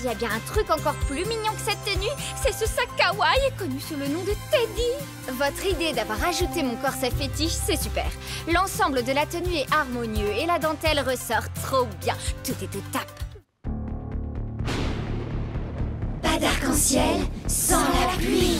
s'il y a bien un truc encore plus mignon que cette tenue, c'est ce sac kawaii connu sous le nom de Teddy. Votre idée d'avoir ajouté mon corset fétiche, c'est super. L'ensemble de la tenue est harmonieux et la dentelle ressort trop bien. Tout est au top. Pas d'arc-en-ciel sans la pluie.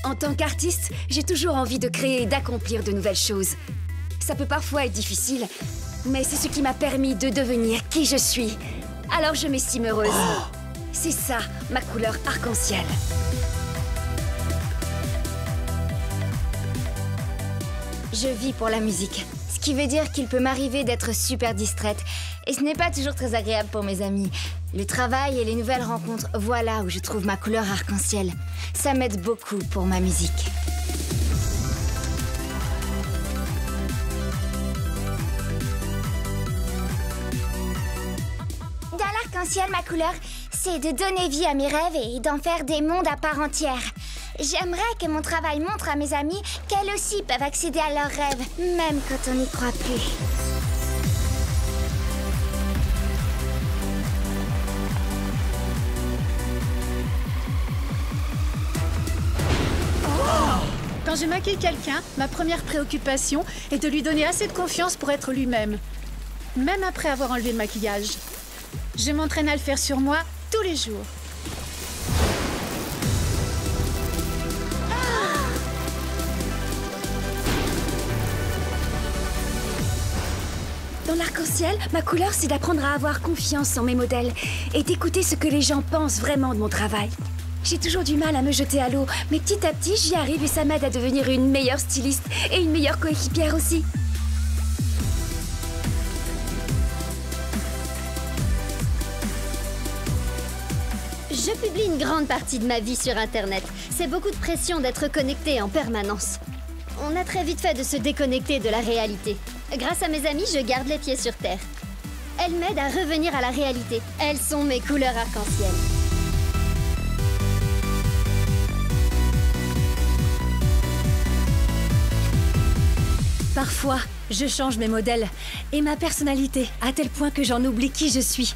En tant qu'artiste, j'ai toujours envie de créer et d'accomplir de nouvelles choses. Ça peut parfois être difficile, mais c'est ce qui m'a permis de devenir qui je suis. Alors je m'estime heureuse. C'est ça, ma couleur arc-en-ciel. Je vis pour la musique, ce qui veut dire qu'il peut m'arriver d'être super distraite. Et ce n'est pas toujours très agréable pour mes amis. Le travail et les nouvelles rencontres, voilà où je trouve ma couleur arc-en-ciel. Ça m'aide beaucoup pour ma musique. Dans l'arc-en-ciel, ma couleur, c'est de donner vie à mes rêves et d'en faire des mondes à part entière. J'aimerais que mon travail montre à mes amis qu'elles aussi peuvent accéder à leurs rêves, même quand on n'y croit plus. Quand je maquille quelqu'un, ma première préoccupation est de lui donner assez de confiance pour être lui-même. Même après avoir enlevé le maquillage. Je m'entraîne à le faire sur moi tous les jours. Dans l'arc-en-ciel, ma couleur, c'est d'apprendre à avoir confiance en mes modèles et d'écouter ce que les gens pensent vraiment de mon travail. J'ai toujours du mal à me jeter à l'eau, mais petit à petit, j'y arrive et ça m'aide à devenir une meilleure styliste et une meilleure coéquipière aussi. Je publie une grande partie de ma vie sur Internet. C'est beaucoup de pression d'être connecté en permanence. On a très vite fait de se déconnecter de la réalité. Grâce à mes amis, je garde les pieds sur terre. Elles m'aident à revenir à la réalité. Elles sont mes couleurs arc-en-ciel. Parfois, je change mes modèles et ma personnalité à tel point que j'en oublie qui je suis.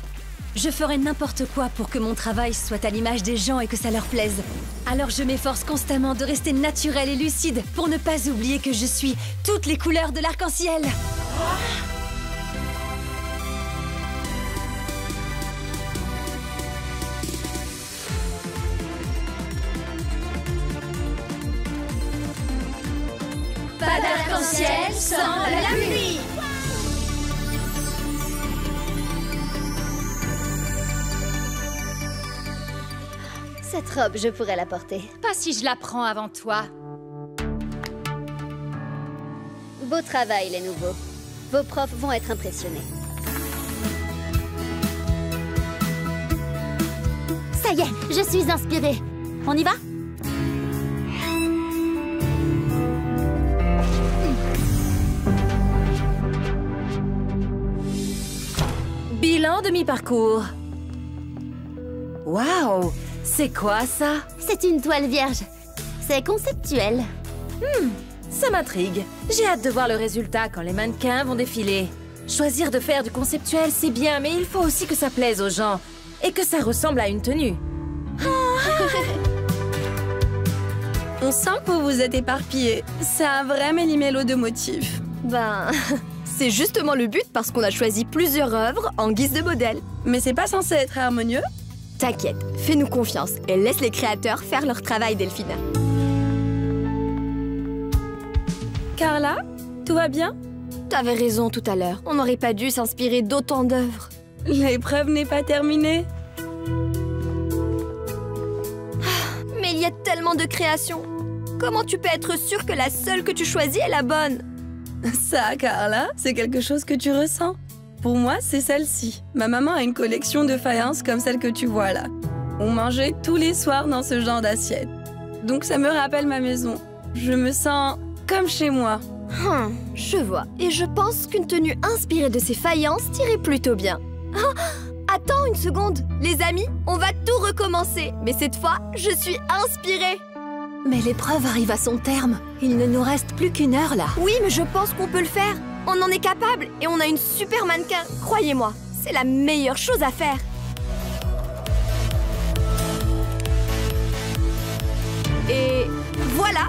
Je ferai n'importe quoi pour que mon travail soit à l'image des gens et que ça leur plaise. Alors je m'efforce constamment de rester naturelle et lucide pour ne pas oublier que je suis toutes les couleurs de l'arc-en-ciel. Pas d'arc-en-ciel sans la pluie. Cette robe, je pourrais la porter. Pas si je la prends avant toi. Beau travail, les nouveaux. Vos profs vont être impressionnés. Ça y est, je suis inspirée. On y va? Bilan de mi-parcours. Waouh! C'est quoi ça? C'est une toile vierge. C'est conceptuel. Ça m'intrigue. J'ai hâte de voir le résultat quand les mannequins vont défiler. Choisir de faire du conceptuel, c'est bien, mais il faut aussi que ça plaise aux gens et que ça ressemble à une tenue. On sent que vous vous êtes éparpillés. C'est un vrai méli-mélo de motifs. Ben, c'est justement le but parce qu'on a choisi plusieurs œuvres en guise de modèle. Mais c'est pas censé être harmonieux? T'inquiète, fais-nous confiance et laisse les créateurs faire leur travail, Delphine. Carla, tout va bien? T'avais raison tout à l'heure, on n'aurait pas dû s'inspirer d'autant d'œuvres. L'épreuve n'est pas terminée. Mais il y a tellement de créations. Comment tu peux être sûre que la seule que tu choisis est la bonne? Ça, Carla, c'est quelque chose que tu ressens. Pour moi, c'est celle-ci. Ma maman a une collection de faïences comme celle que tu vois là. On mangeait tous les soirs dans ce genre d'assiette. Donc ça me rappelle ma maison. Je me sens comme chez moi. Je vois. Et je pense qu'une tenue inspirée de ces faïences t'irait plutôt bien. Attends une seconde. Les amis, on va tout recommencer. Mais cette fois, je suis inspirée. Mais l'épreuve arrive à son terme. Il ne nous reste plus qu'1 heure là. Oui, mais je pense qu'on peut le faire. On en est capable et on a une super mannequin. Croyez-moi, c'est la meilleure chose à faire. Et voilà.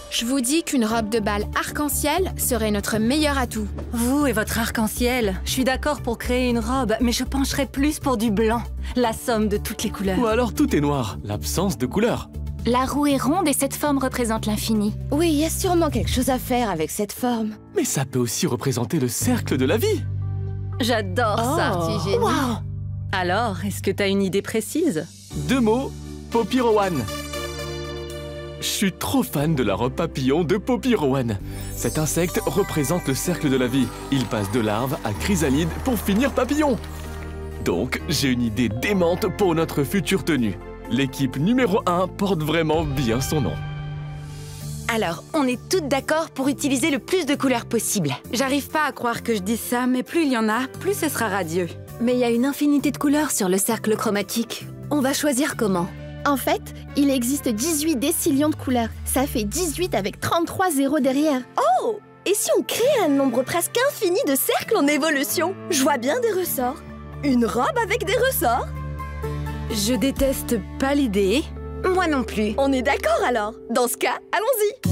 Je vous dis qu'une robe de bal arc-en-ciel serait notre meilleur atout. Vous et votre arc-en-ciel, je suis d'accord pour créer une robe, mais je pencherais plus pour du blanc. La somme de toutes les couleurs. Ou alors tout est noir, l'absence de couleur. La roue est ronde et cette forme représente l'infini. Oui, il y a sûrement quelque chose à faire avec cette forme. Mais ça peut aussi représenter le cercle de la vie. J'adore ça. Petit génie. Wow. Alors, est-ce que t'as une idée précise? 2 mots, Poppy Rowan. Je suis trop fan de la robe papillon de Poppy Rowan. Cet insecte représente le cercle de la vie. Il passe de larve à chrysalide pour finir papillon. Donc, j'ai une idée démente pour notre future tenue. L'équipe numéro 1 porte vraiment bien son nom. Alors, on est toutes d'accord pour utiliser le plus de couleurs possible. J'arrive pas à croire que je dise ça, mais plus il y en a, plus ce sera radieux. Mais il y a une infinité de couleurs sur le cercle chromatique. On va choisir comment? En fait, il existe 18 décillions de couleurs. Ça fait 18 avec 33 zéros derrière. Oh! Et si on crée un nombre presque infini de cercles en évolution? Je vois bien des ressorts. Une robe avec des ressorts? Je déteste pas l'idée. Moi non plus. On est d'accord alors. Dans ce cas, allons-y.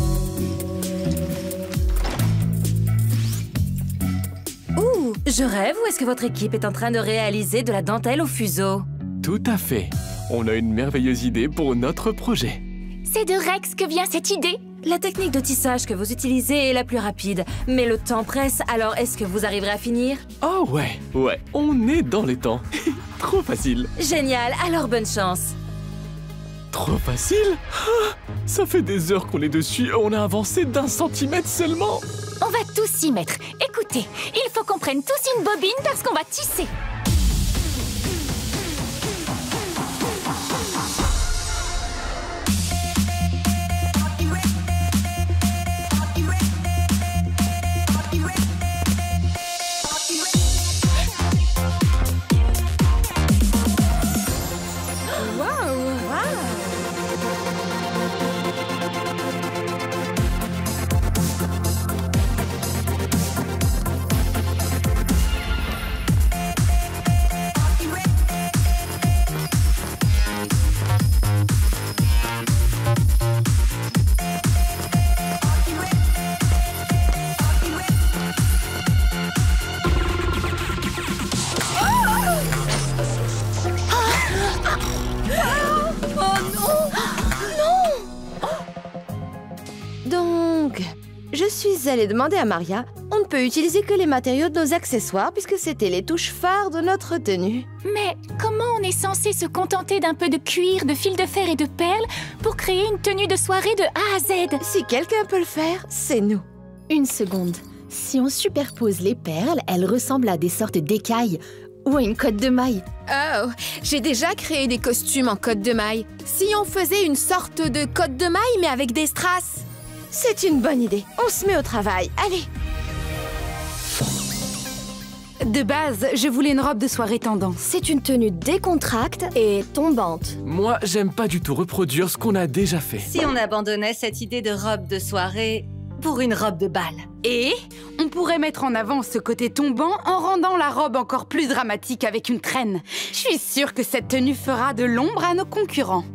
Ouh, je rêve ou est-ce que votre équipe est en train de réaliser de la dentelle au fuseau? Tout à fait. On a une merveilleuse idée pour notre projet. C'est de Rex que vient cette idée. La technique de tissage que vous utilisez est la plus rapide, mais le temps presse, alors est-ce que vous arriverez à finir? Oh ouais, on est dans les temps. Trop facile. Génial, alors bonne chance. Trop facile? Ah, ça fait des heures qu'on est dessus et on a avancé d'1 centimètre seulement. On va tous s'y mettre. Écoutez, il faut qu'on prenne tous une bobine parce qu'on va tisser. Je suis allée demander à Maria, on ne peut utiliser que les matériaux de nos accessoires puisque c'était les touches phares de notre tenue. Mais comment on est censé se contenter d'un peu de cuir, de fil de fer et de perles pour créer une tenue de soirée de A à Z? Si quelqu'un peut le faire, c'est nous. Une seconde. Si on superpose les perles, elles ressemblent à des sortes d'écailles ou à une cotte de maille. Oh, j'ai déjà créé des costumes en cotte de maille. Si on faisait une sorte de cotte de maille mais avec des strass? C'est une bonne idée. On se met au travail. Allez. De base, je voulais une robe de soirée tendance. C'est une tenue décontracte et tombante. Moi, j'aime pas du tout reproduire ce qu'on a déjà fait. Si on abandonnait cette idée de robe de soirée pour une robe de bal. Et on pourrait mettre en avant ce côté tombant en rendant la robe encore plus dramatique avec une traîne. Je suis sûre que cette tenue fera de l'ombre à nos concurrents.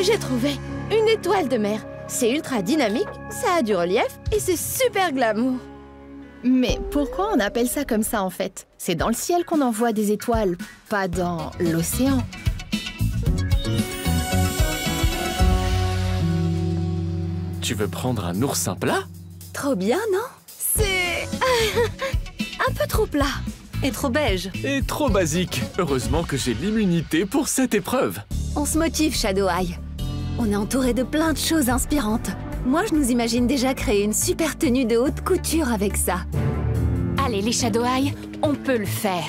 J'ai trouvé une étoile de mer. C'est ultra dynamique, ça a du relief et c'est super glamour. Mais pourquoi on appelle ça comme ça en fait? C'est dans le ciel qu'on envoie des étoiles, pas dans l'océan. Tu veux prendre un oursin plat? Trop bien, non? C'est... un peu trop plat. Et trop beige. Et trop basique. Heureusement que j'ai l'immunité pour cette épreuve. On se motive, Shadow Eye. On est entouré de plein de choses inspirantes. Moi, je nous imagine déjà créer une super tenue de haute couture avec ça. Allez, les Shadow Eye, on peut le faire.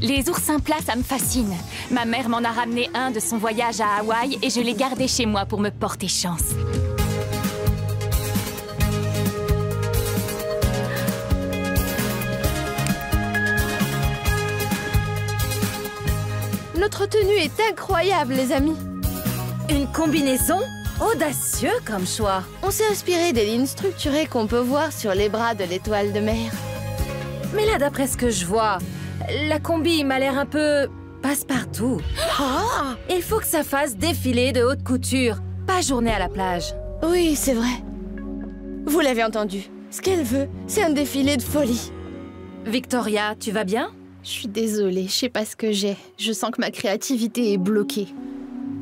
Les oursins plats, ça me fascine. Ma mère m'en a ramené un de son voyage à Hawaï et je l'ai gardé chez moi pour me porter chance. Notre tenue est incroyable, les amis. Une combinaison? Audacieux comme choix. On s'est inspiré des lignes structurées qu'on peut voir sur les bras de l'étoile de mer. Mais là, d'après ce que je vois, la combi m'a l'air un peu passe-partout. Oh, il faut que ça fasse défilé de haute couture, pas journée à la plage. Oui, c'est vrai. Vous l'avez entendu. Ce qu'elle veut, c'est un défilé de folie. Victoria, tu vas bien? Je suis désolée, je sais pas ce que j'ai. Je sens que ma créativité est bloquée.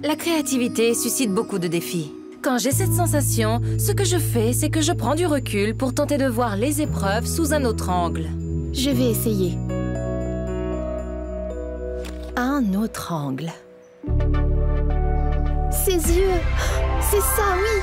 La créativité suscite beaucoup de défis. Quand j'ai cette sensation, ce que je fais, c'est que je prends du recul pour tenter de voir les épreuves sous un autre angle. Je vais essayer. Un autre angle. Ses yeux. C'est ça, oui.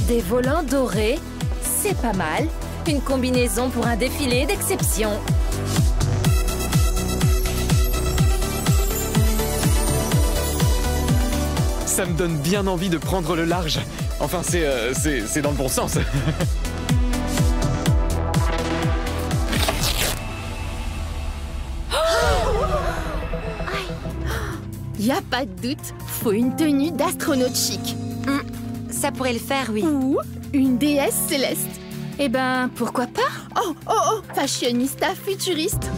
Des volants dorés, c'est pas mal. Une combinaison pour un défilé d'exception. Ça me donne bien envie de prendre le large. Enfin, c'est dans le bon sens. Y a pas de doute, faut une tenue d'astronaute chic. Ça pourrait le faire, oui. Ou une déesse céleste. Eh ben, pourquoi pas? Oh, fashionista futuriste.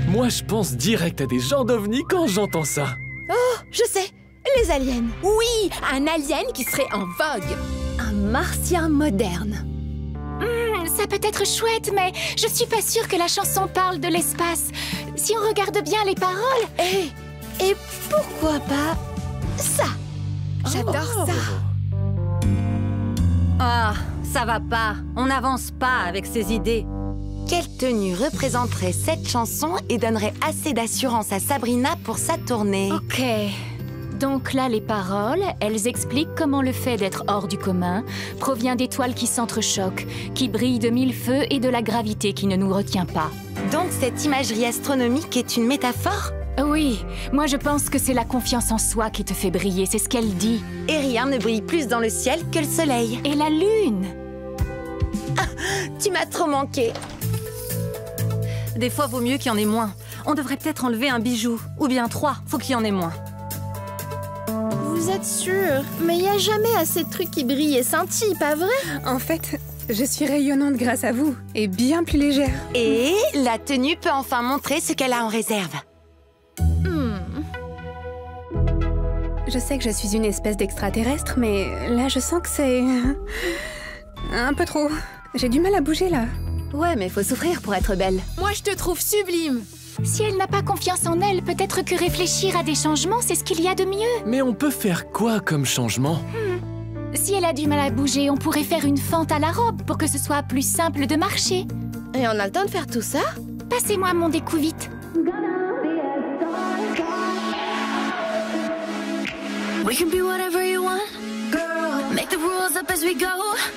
Moi, je pense direct à des genres d'ovnis quand j'entends ça. Oh, je sais, les aliens. Oui, un alien qui serait en vogue. Un martien moderne. Ça peut être chouette, mais je suis pas sûre que la chanson parle de l'espace. Si on regarde bien les paroles... Et pourquoi pas ça? J'adore ça. Ah, ça va pas. On n'avance pas avec ces idées. Quelle tenue représenterait cette chanson et donnerait assez d'assurance à Sabrina pour sa tournée? Ok. Donc là, les paroles, elles expliquent comment le fait d'être hors du commun provient d'étoiles qui s'entrechoquent, qui brillent de mille feux et de la gravité qui ne nous retient pas. Donc cette imagerie astronomique est une métaphore? Oui, moi je pense que c'est la confiance en soi qui te fait briller, c'est ce qu'elle dit. Et rien ne brille plus dans le ciel que le soleil. Et la lune. Ah, tu m'as trop manqué. Des fois, vaut mieux qu'il y en ait moins. On devrait peut-être enlever un bijou. Ou bien 3, faut qu'il y en ait moins. Vous êtes sûre? Mais il n'y a jamais assez de trucs qui brillent et scintillent, pas vrai? En fait, je suis rayonnante grâce à vous, et bien plus légère. Et la tenue peut enfin montrer ce qu'elle a en réserve. Je sais que je suis une espèce d'extraterrestre, mais là, je sens que c'est... un peu trop. J'ai du mal à bouger, là. Ouais, mais faut souffrir pour être belle. Moi, je te trouve sublime. Si elle n'a pas confiance en elle, peut-être que réfléchir à des changements, c'est ce qu'il y a de mieux. Mais on peut faire quoi comme changement? Si elle a du mal à bouger, on pourrait faire une fente à la robe pour que ce soit plus simple de marcher. Et on a le temps de faire tout ça? Passez-moi mon découp vite. We can be whatever you want, girl. Make the rules up as we go,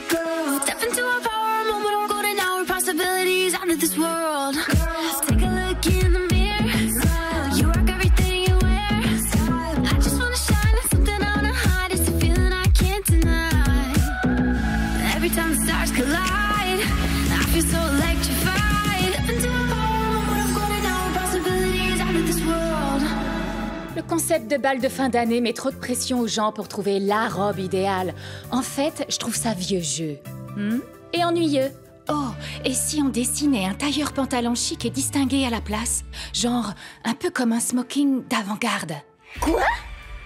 girl. Step into our power, a moment of golden hour, possibilities out of this world. Girl. Take a look in the mirror, girl. You rock everything you wear. I just wanna shine, and something I wanna hide. It's a feeling I can't deny. concept de bal de fin d'année met trop de pression aux gens pour trouver la robe idéale. En fait, je trouve ça vieux jeu. Et ennuyeux. Oh, et si on dessinait un tailleur pantalon chic et distingué à la place? Genre, un peu comme un smoking d'avant-garde. Quoi?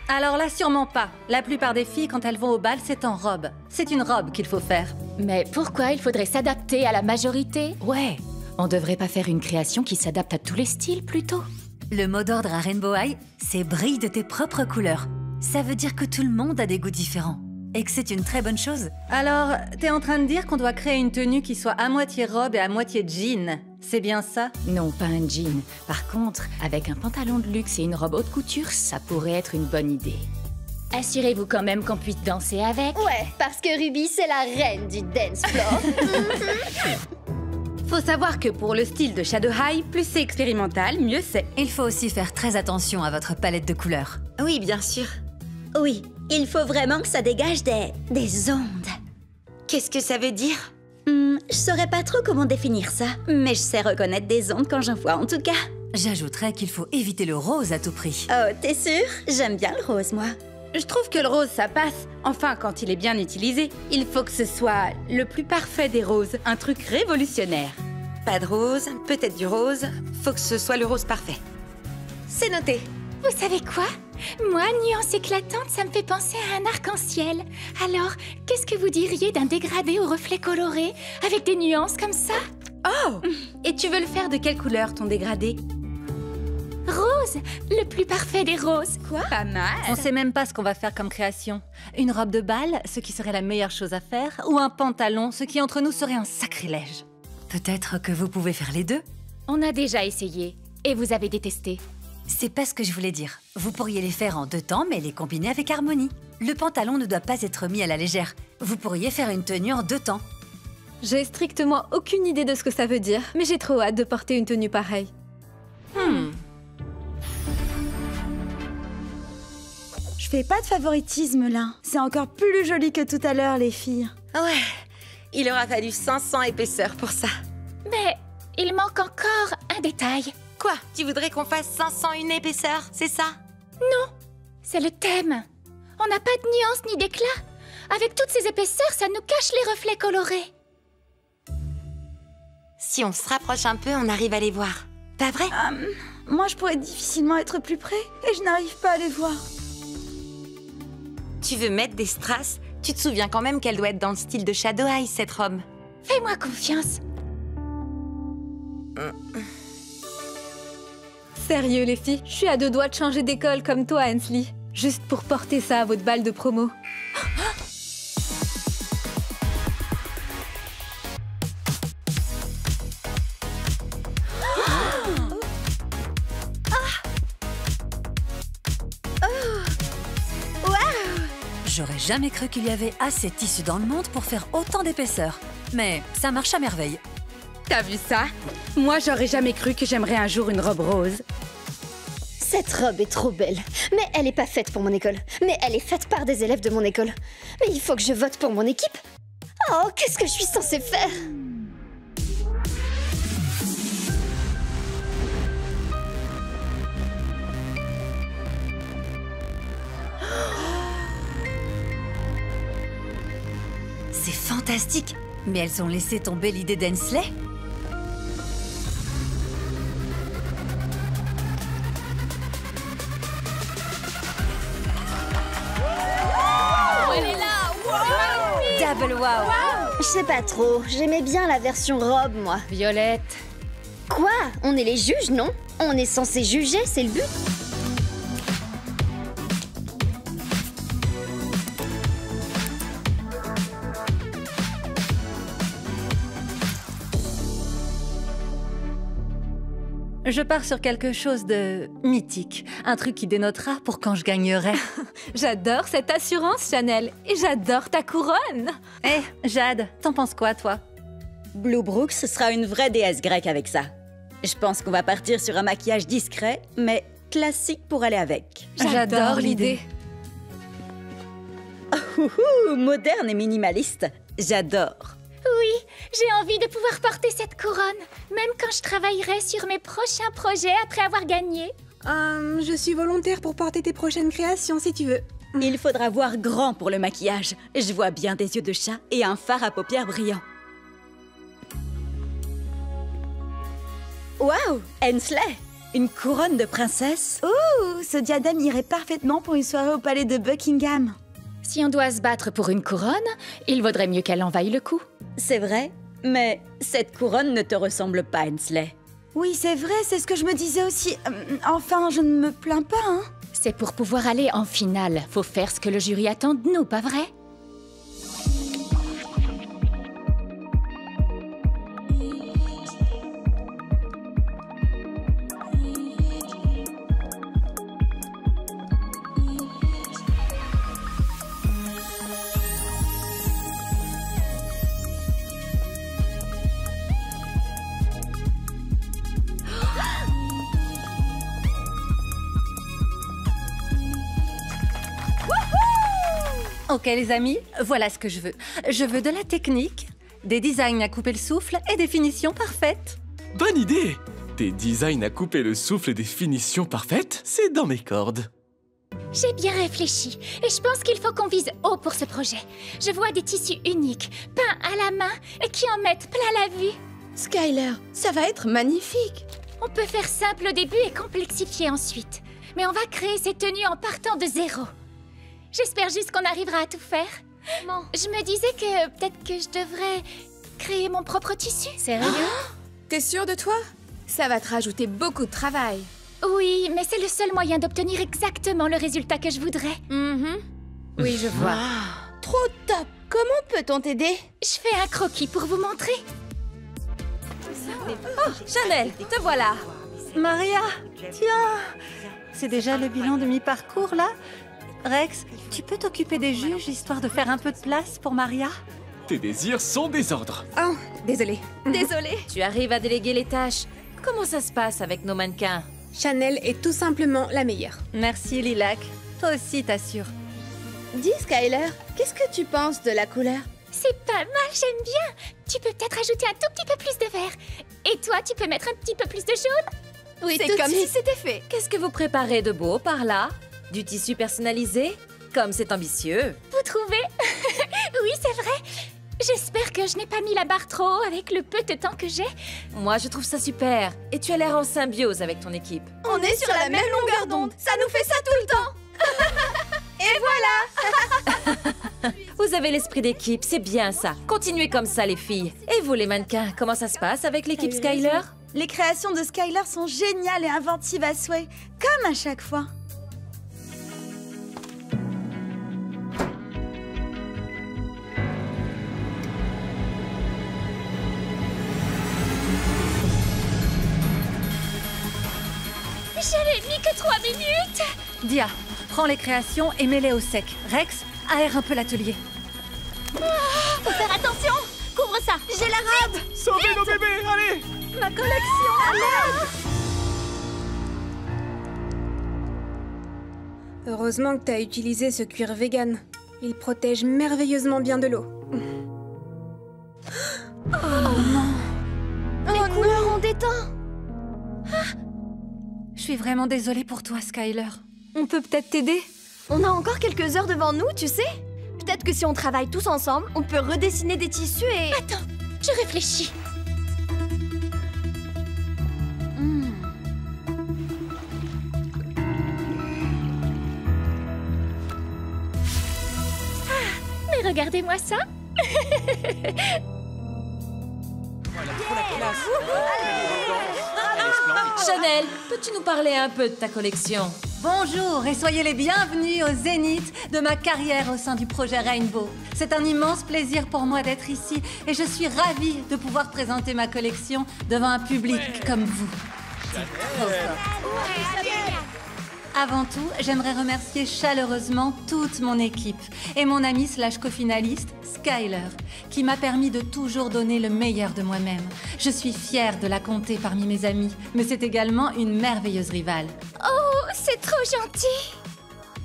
Alors là, sûrement pas. La plupart des filles, quand elles vont au bal, c'est en robe. C'est une robe qu'il faut faire. Mais pourquoi il faudrait s'adapter à la majorité? Ouais, on devrait pas faire une création qui s'adapte à tous les styles, plutôt? Le mot d'ordre à Rainbow High, c'est brille de tes propres couleurs. Ça veut dire que tout le monde a des goûts différents. Et que c'est une très bonne chose. Alors, t'es en train de dire qu'on doit créer une tenue qui soit à moitié robe et à moitié jean. C'est bien ça? Non, pas un jean. Par contre, avec un pantalon de luxe et une robe haute couture, ça pourrait être une bonne idée. Assurez-vous quand même qu'on puisse danser avec. Ouais, parce que Ruby, c'est la reine du dance floor. Faut savoir que pour le style de Shadow High, plus c'est expérimental, mieux c'est. Il faut aussi faire très attention à votre palette de couleurs. Oui, bien sûr. Oui, il faut vraiment que ça dégage des ondes. Qu'est-ce que ça veut dire? Je saurais pas trop comment définir ça, mais je sais reconnaître des ondes quand j'en vois en tout cas. J'ajouterais qu'il faut éviter le rose à tout prix. Oh, t'es sûre? J'aime bien le rose, moi. Je trouve que le rose, ça passe. Enfin, quand il est bien utilisé. Il faut que ce soit le plus parfait des roses. Un truc révolutionnaire. Pas de rose, peut-être du rose. Faut que ce soit le rose parfait. C'est noté. Vous savez quoi? Moi, nuance éclatante, ça me fait penser à un arc-en-ciel. Alors, qu'est-ce que vous diriez d'un dégradé aux reflets colorés, avec des nuances comme ça? Oh! Et tu veux le faire de quelle couleur, ton dégradé? Rose, le plus parfait des roses. Quoi? Pas mal. On sait même pas ce qu'on va faire comme création. Une robe de bal, ce qui serait la meilleure chose à faire, ou un pantalon, ce qui entre nous serait un sacrilège. Peut-être que vous pouvez faire les deux? On a déjà essayé, et vous avez détesté. C'est pas ce que je voulais dire. Vous pourriez les faire en 2 temps, mais les combiner avec harmonie. Le pantalon ne doit pas être mis à la légère. Vous pourriez faire une tenue en 2 temps. J'ai strictement aucune idée de ce que ça veut dire, mais j'ai trop hâte de porter une tenue pareille. Je fais pas de favoritisme là. C'est encore plus joli que tout à l'heure, les filles. Ouais, il aura fallu 500 épaisseurs pour ça. Mais il manque encore un détail. Quoi? Tu voudrais qu'on fasse 501 épaisseurs, c'est ça? Non, c'est le thème. On n'a pas de nuance ni d'éclat. Avec toutes ces épaisseurs, ça nous cache les reflets colorés. Si on se rapproche un peu, on arrive à les voir. Pas vrai? Moi, je pourrais difficilement être plus près et je n'arrive pas à les voir. Tu veux mettre des strass? Tu te souviens quand même qu'elle doit être dans le style de Shadow High, cette robe. Fais-moi confiance. Sérieux, les filles, je suis à 2 doigts de changer d'école comme toi, Hensley. Juste pour porter ça à votre bal de promo. J'aurais jamais cru qu'il y avait assez de tissu dans le monde pour faire autant d'épaisseur. Mais ça marche à merveille. T'as vu ça? Moi, j'aurais jamais cru que j'aimerais un jour une robe rose. Cette robe est trop belle. Mais elle est pas faite pour mon école. Mais elle est faite par des élèves de mon école. Mais il faut que je vote pour mon équipe. Oh, qu'est-ce que je suis censée faire? C'est fantastique. Mais elles ont laissé tomber l'idée d'Hensley? Elle est là! Wow! Double wow! Je sais pas trop. J'aimais bien la version robe, moi. Violette. Quoi? On est les juges, non? On est censé juger, c'est le but. Je pars sur quelque chose de mythique. Un truc qui dénotera pour quand je gagnerai. J'adore cette assurance, Chanel. Et j'adore ta couronne. Jade, t'en penses quoi, toi? Blue Brooks sera une vraie déesse grecque avec ça. Je pense qu'on va partir sur un maquillage discret, mais classique pour aller avec. J'adore l'idée. Moderne et minimaliste. J'adore. Oui, j'ai envie de pouvoir porter cette couronne, même quand je travaillerai sur mes prochains projets après avoir gagné. Je suis volontaire pour porter tes prochaines créations si tu veux. Il faudra voir grand pour le maquillage. Je vois bien des yeux de chat et un fard à paupières brillant. Waouh, Hensley! Une couronne de princesse? Ouh, ce diadème irait parfaitement pour une soirée au palais de Buckingham. Si on doit se battre pour une couronne, il vaudrait mieux qu'elle en vaille le coup. C'est vrai, mais cette couronne ne te ressemble pas, Hensley. Oui, c'est vrai, c'est ce que je me disais aussi. Enfin, je ne me plains pas, hein. C'est pour pouvoir aller en finale. Faut faire ce que le jury attend de nous, pas vrai? Ok les amis, voilà ce que je veux. Je veux de la technique, des designs à couper le souffle et des finitions parfaites. Bonne idée! Des designs à couper le souffle et des finitions parfaites, c'est dans mes cordes. J'ai bien réfléchi et je pense qu'il faut qu'on vise haut pour ce projet. Je vois des tissus uniques, peints à la main et qui en mettent plein la vue. Skyler, ça va être magnifique. On peut faire simple au début et complexifier ensuite. Mais on va créer ces tenues en partant de zéro. J'espère juste qu'on arrivera à tout faire. Je me disais que peut-être que je devrais créer mon propre tissu. Sérieux? T'es sûre de toi? Ça va te rajouter beaucoup de travail. Oui, mais c'est le seul moyen d'obtenir exactement le résultat que je voudrais. Oui, je vois. Trop top! Comment peut-on t'aider? Je fais un croquis pour vous montrer. Oh, Chanel, te voilà. Maria, tiens. C'est déjà le bilan de mi-parcours, là? Rex, tu peux t'occuper des juges, histoire de faire un peu de place pour Maria? Tes désirs sont des ordres. Oh, désolée. Désolée. Tu arrives à déléguer les tâches. Comment ça se passe avec nos mannequins? Chanel est tout simplement la meilleure. Merci, Lilac. Toi aussi, t'assures. Dis, Skyler, qu'est-ce que tu penses de la couleur? C'est pas mal, j'aime bien. Tu peux peut-être ajouter un tout petit peu plus de vert. Et toi, tu peux mettre un petit peu plus de jaune? Oui, c'est comme si c'était fait. Qu'est-ce que vous préparez de beau par là? Du tissu personnalisé? Comme c'est ambitieux. Vous trouvez? Oui, c'est vrai. J'espère que je n'ai pas mis la barre trop haut avec le peu de temps que j'ai. Moi, je trouve ça super. Et tu as l'air en symbiose avec ton équipe. On est sur la même longueur d'onde. Ça nous fait ça tout le temps. Et voilà. Vous avez l'esprit d'équipe, c'est bien ça. Continuez comme ça, les filles. Et vous, les mannequins, comment ça se passe avec l'équipe Skyler? Les créations de Skyler sont géniales et inventives à souhait, comme à chaque fois. J'avais mis que 3 minutes. Dia, prends les créations et mets-les au sec. Rex, aère un peu l'atelier. Faut faire attention. Couvre ça. J'ai la robe. Sauvez nos bébés, allez! Ma collection. Heureusement que t'as utilisé ce cuir vegan. Il protège merveilleusement bien de l'eau. Oh non! Les couleurs ont déteint. Je suis vraiment désolée pour toi, Skyler. On peut peut-être t'aider? On a encore quelques heures devant nous, tu sais. Peut-être que si on travaille tous ensemble, on peut redessiner des tissus et... Attends, je réfléchis. Mais regardez-moi ça. Chanel, peux-tu nous parler un peu de ta collection? Bonjour et soyez les bienvenus au zénith de ma carrière au sein du projet Rainbow. C'est un immense plaisir pour moi d'être ici et je suis ravie de pouvoir présenter ma collection devant un public comme vous. C'est trop fort. Avant tout, j'aimerais remercier chaleureusement toute mon équipe et mon ami / co-finaliste, Skyler, qui m'a permis de toujours donner le meilleur de moi-même. Je suis fière de la compter parmi mes amis, mais c'est également une merveilleuse rivale. Oh, c'est trop gentil.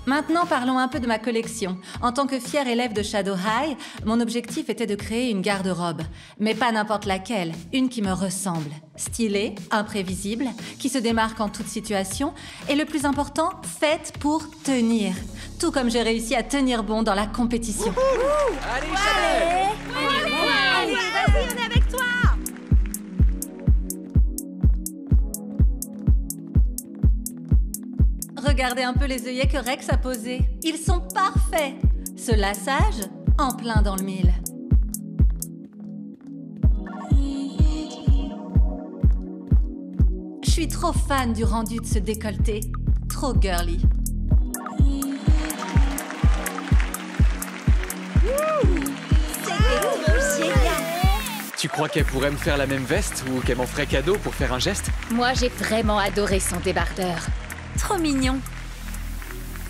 Maintenant, parlons un peu de ma collection. En tant que fière élève de Shadow High, mon objectif était de créer une garde-robe. Mais pas n'importe laquelle, une qui me ressemble. Stylée, imprévisible, qui se démarque en toute situation, et le plus important, faite pour tenir. Tout comme j'ai réussi à tenir bon dans la compétition. Allez, Chanel! Allez, vas-y, on est avec toi! Regardez un peu les œillets que Rex a posés. Ils sont parfaits. Ce lassage, en plein dans le mille. Je suis trop fan du rendu de ce décolleté. Trop girly. Tu crois qu'elle pourrait me faire la même veste ou qu'elle m'en ferait cadeau pour faire un geste? Moi, j'ai vraiment adoré son débardeur. Trop mignon.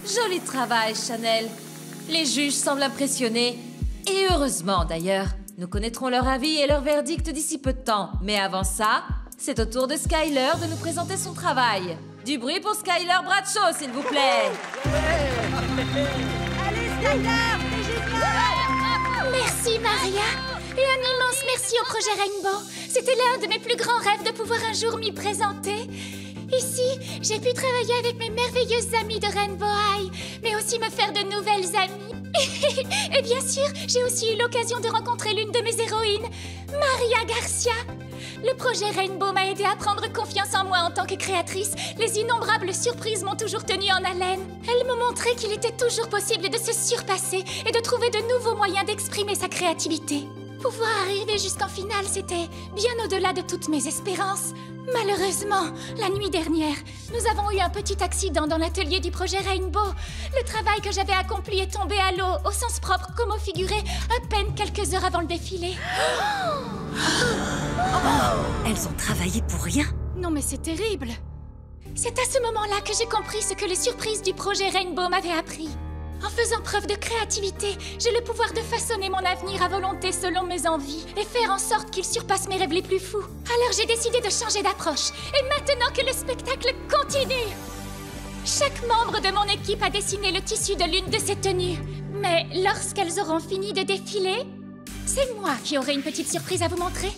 Joli travail, Chanel. Les juges semblent impressionnés. Et heureusement, d'ailleurs. Nous connaîtrons leur avis et leur verdict d'ici peu de temps. Mais avant ça, c'est au tour de Skyler de nous présenter son travail. Du bruit pour Skyler Bradshaw, s'il vous plaît. Allez, Skyler, c'est génial! Merci, Maria. Et un immense merci au projet Rainbow. C'était l'un de mes plus grands rêves de pouvoir un jour m'y présenter. Ici, j'ai pu travailler avec mes merveilleuses amies de Rainbow High, mais aussi me faire de nouvelles amies. Et bien sûr, j'ai aussi eu l'occasion de rencontrer l'une de mes héroïnes, Maria Garcia. Le projet Rainbow m'a aidé à prendre confiance en moi en tant que créatrice. Les innombrables surprises m'ont toujours tenue en haleine. Elles m'ont montré qu'il était toujours possible de se surpasser et de trouver de nouveaux moyens d'exprimer sa créativité. Pouvoir arriver jusqu'en finale, c'était bien au-delà de toutes mes espérances. Malheureusement, la nuit dernière, nous avons eu un petit accident dans l'atelier du projet Rainbow. Le travail que j'avais accompli est tombé à l'eau, au sens propre comme au figuré, à peine quelques heures avant le défilé. Elles ont travaillé pour rien? Non mais c'est terrible. C'est à ce moment-là que j'ai compris ce que les surprises du projet Rainbow m'avaient appris. En faisant preuve de créativité, j'ai le pouvoir de façonner mon avenir à volonté selon mes envies et faire en sorte qu'il surpasse mes rêves les plus fous. Alors j'ai décidé de changer d'approche. Et maintenant que le spectacle continue, chaque membre de mon équipe a dessiné le tissu de l'une de ces tenues. Mais lorsqu'elles auront fini de défiler, c'est moi qui aurai une petite surprise à vous montrer.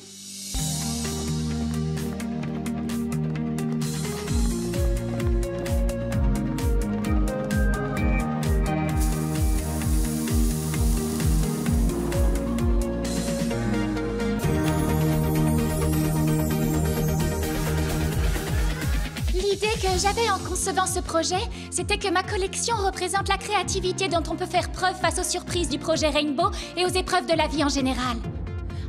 L'idée que j'avais en concevant ce projet, c'était que ma collection représente la créativité dont on peut faire preuve face aux surprises du projet Rainbow et aux épreuves de la vie en général.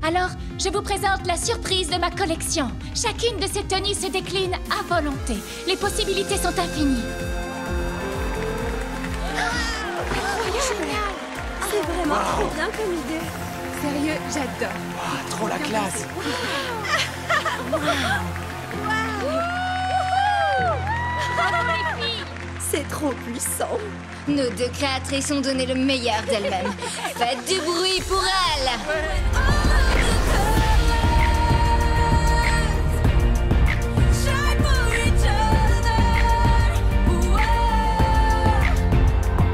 Alors, je vous présente la surprise de ma collection. Chacune de ces tenues se décline à volonté. Les possibilités sont infinies. C'est vraiment trop bien comme idée. Sérieux, j'adore. Ah, trop la classe. Bravo les filles! C'est trop puissant. Nos deux créatrices ont donné le meilleur d'elles-mêmes. Faites du bruit pour elles!